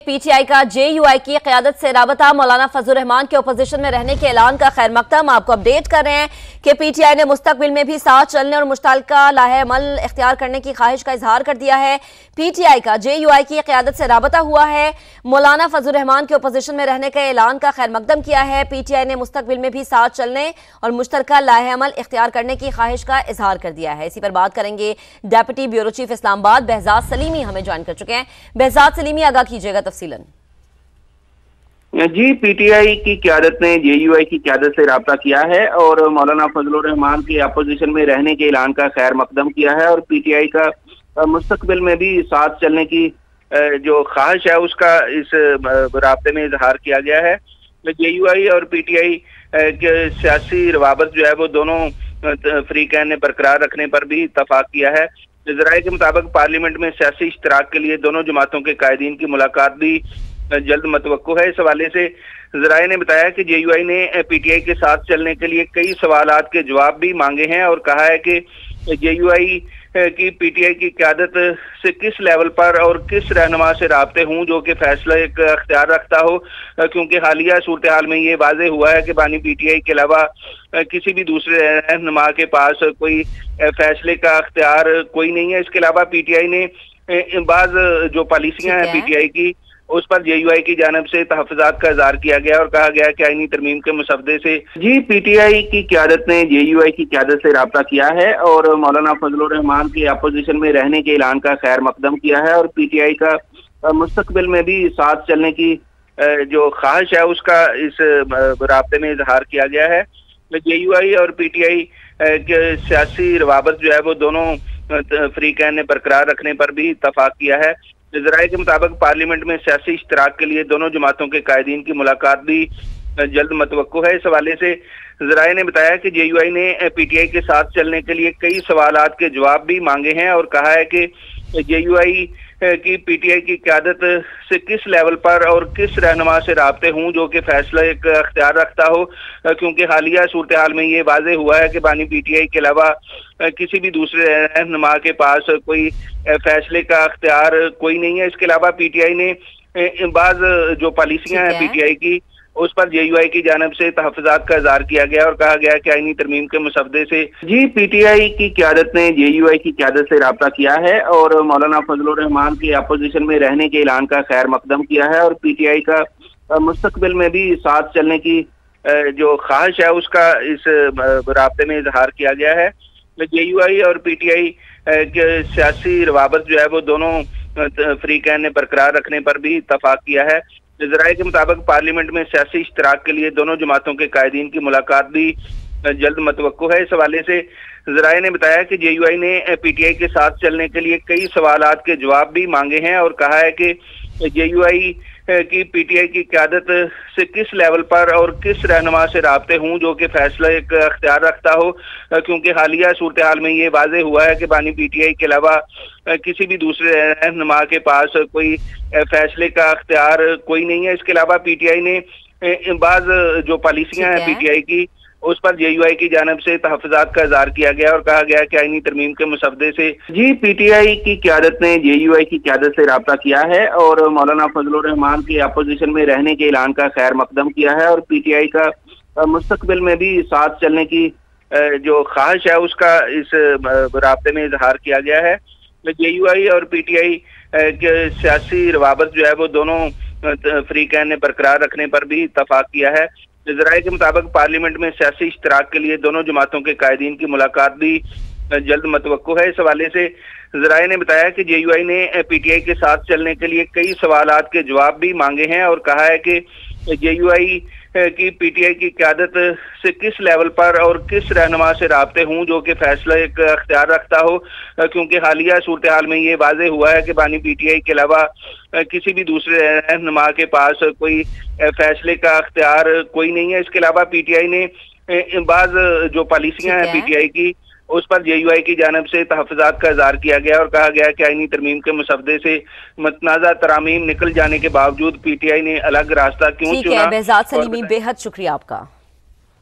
P T I کا JUI کی قیادت سے رابطہ مولانا فضل الرحمان کے اپوزیشن میں رہنے کے اعلان کا خیر مقدم۔ آپ کو اپڈیٹ کر رہے ہیں کہ پی ٹی آئی نے مستقبل میں بھی ساتھ چلنے اور مشترکہ لاہے عمل اختیار کرنے کی خواہش کا اظہار کر دیا ہے۔ پی ٹی آئی کا JUI کی قیادت سے رابطہ ہوا ہے، مولانا فضل الرحمان کے اپوزیشن میں رہنے کے اعلان کا خیر مقدم کیا ہے۔ پی ٹی آئی نے مستقبل میں بھی ساتھ چلنے اور مشترکہ لاہے عمل اختیار کرنے کی خواہش کا اظہار کر دیا ہے۔ اسی پر بات کریں گے، ڈیپٹی بیورو چیف اسلام آباد بہزاد سلیمی ہمیں جوائن کر چکے ہیں۔ بہزاد سلیمی، آگاہ کیجیے گا تفصیلاً۔ جی، پی ٹی آئی کی قیادت نے JUI کی قیادت سے رابطہ کیا ہے اور مولانا فضل الرحمان کے اپوزیشن میں رہنے کے اعلان کا خیر مقدم کیا ہے، اور پی ٹی آئی کا مستقبل میں بھی ساتھ چلنے کی جو خواہش ہے اس کا اس رابطے میں اظہار کیا گیا ہے۔ JUI اور پی ٹی آئی کے سیاسی روابط جو ہے وہ دونوں فریقین نے برقرار رکھنے پر بھی اتفاق کیا ہے۔ ذرائع کے مطابق پارلیمنٹ میں سیاسی اشتراک کے لیے دونوں جماعتوں کے قائدین کی ملاقات بھی جلد متوقع ہے۔ اس حوالے سے ذرائع نے بتایا کہ JUI نے پی ٹی آئی کے ساتھ چلنے کے لیے کئی سوالات کے جواب بھی مانگے ہیں، اور کہا ہے کہ JUI کی پی ٹی آئی کی قیادت سے کس لیول پر اور کس رہنما سے رابطے ہوں جو کہ فیصلہ ایک اختیار رکھتا ہو، کیونکہ حالیہ صورتحال میں یہ واضح ہوا ہے کہ بانی پی ٹی آئی کے علاوہ کسی بھی دوسرے رہنما کے پاس کوئی فیصلے کا اختیار کوئی نہیں ہے۔ اس کے علاوہ پی ٹی آئی نے بعض جو پالیسیاں ہیں پی ٹی آئی کی اس پر JUI کی جانب سے تحفظات کا اظہار کیا گیا اور کہا گیا کہ آئینی ترمیم کے مسودے سے پی ٹی آئی کی قیادت نے JUI کی قیادت سے رابطہ کیا ہے اور مولانا فضل الرحمان کے اپوزیشن میں رہنے کے اعلان کا خیر مقدم کیا ہے، اور پی ٹی آئی کا مستقبل میں بھی ساتھ چلنے کی جو خواہش ہے اس کا اس رابطے میں اظہار کیا گیا ہے۔ JUI اور پی ٹی آئی کے سیاسی روابط جو ہے وہ دونوں فریقین نے برقرار رکھنے پر بھی اتفاق کیا ہے۔ ذرائع کے مطابق پارلیمنٹ میں سیاسی اشتراک کے لیے دونوں جماعتوں کے قائدین کی ملاقات بھی جلد متوقع ہے۔ اس حوالے سے ذرائع نے بتایا کہ JUI نے پی ٹی آئی کے ساتھ چلنے کے لیے کئی سوالات کے جواب بھی مانگے ہیں، اور کہا ہے کہ JUI کی پی ٹی آئی کی قیادت سے کس لیول پر اور کس رہنما سے رابطے ہوں جو کہ فیصلہ ایک اختیار رکھتا ہو، کیونکہ حالیہ صورتحال میں یہ واضح ہوا ہے کہ بانی پی ٹی آئی کے علاوہ کسی بھی دوسرے رہنما کے پاس کوئی فیصلے کا اختیار کوئی نہیں ہے۔ اس کے علاوہ پی ٹی آئی نے بعض جو پالیسیاں ہیں پی ٹی آئی کی اس پر JUI کی جانب سے تحفظات کا اظہار کیا گیا اور کہا گیا کہ آئینی ترمیم کے مسودے سے پی ٹی آئی کی قیادت نے JUI کی قیادت سے رابطہ کیا ہے اور مولانا فضل الرحمان کے اپوزیشن میں رہنے کے اعلان کا خیر مقدم کیا ہے، اور پی ٹی آئی کا مستقبل میں بھی ساتھ چلنے کی جو خواہش ہے اس کا اس رابطے میں اظہار کیا گیا ہے۔ JUI اور پی ٹی آئی کے سیاسی روابط جو ہے وہ دونوں فریقین نے برقرار رکھنے پر بھی اتفاق کیا ہے۔ ذرائع کے مطابق پارلیمنٹ میں سیاسی اشتراک کے لیے دونوں جماعتوں کے قائدین کی ملاقات بھی جلد متوقع ہے۔ اس حوالے سے ذرائع نے بتایا کہ JUI نے پی ٹی آئی کے ساتھ چلنے کے لیے کئی سوالات کے جواب بھی مانگے ہیں، اور کہا ہے کہ JUI کی پی ٹی آئی کی قیادت سے کس لیول پر اور کس رہنما سے رابطے ہوں جو کہ فیصلہ ایک اختیار رکھتا ہو، کیونکہ حالیہ صورتحال میں یہ واضح ہوا ہے کہ بانی پی ٹی آئی کے علاوہ کسی بھی دوسرے رہنما کے پاس کوئی فیصلے کا اختیار کوئی نہیں ہے۔ اس کے علاوہ پی ٹی آئی نے بعض جو پالیسیاں ہیں پی ٹی آئی کی اس پر JUI کی جانب سے تحفظات کا اظہار کیا گیا اور کہا گیا کہ آئینی ترمیم کے مسودے سے پی ٹی آئی کی قیادت نے JUI کی قیادت سے رابطہ کیا ہے اور مولانا فضل الرحمان کے اپوزیشن میں رہنے کے اعلان کا خیر مقدم کیا ہے، اور پی ٹی آئی کا مستقبل میں بھی ساتھ چلنے کی جو خواہش ہے اس کا اس رابطے میں اظہار کیا گیا ہے۔ JUI اور پی ٹی آئی کے سیاسی روابط جو ہے وہ دونوں فریقین نے برقرار رکھنے پر بھی اتفاق کیا ہے۔ ذرائع کے مطابق پارلیمنٹ میں سیاسی اشتراک کے لیے دونوں جماعتوں کے قائدین کی ملاقات بھی جلد متوقع ہے۔ اس حوالے سے ذرائع نے بتایا کہ JUI نے پی ٹی آئی کے ساتھ چلنے کے لیے کئی سوالات کے جواب بھی مانگے ہیں، اور کہا ہے کہ JUI کی پی ٹی آئی کی قیادت سے کس لیول پر اور کس رہنما سے رابطے ہوں جو کہ فیصلہ ایک اختیار رکھتا ہو، کیونکہ حالیہ صورتحال میں یہ واضح ہوا ہے کہ بانی پی ٹی آئی کے علاوہ کسی بھی دوسرے رہنما کے پاس کوئی فیصلے کا اختیار کوئی نہیں ہے۔ اس کے علاوہ پی ٹی آئی نے بعض جو پالیسیاں ہیں پی ٹی آئی کی اس پر JUI کی جانب سے تحفظات کا اظہار کیا گیا اور کہا گیا کہ آئینی ترمیم کے مسودے سے متنازع ترامیم نکل جانے کے باوجود پی ٹی آئی نے الگ راستہ کیوں چنا۔ بہزاد سلیمی، بے حد شکریہ آپ کا۔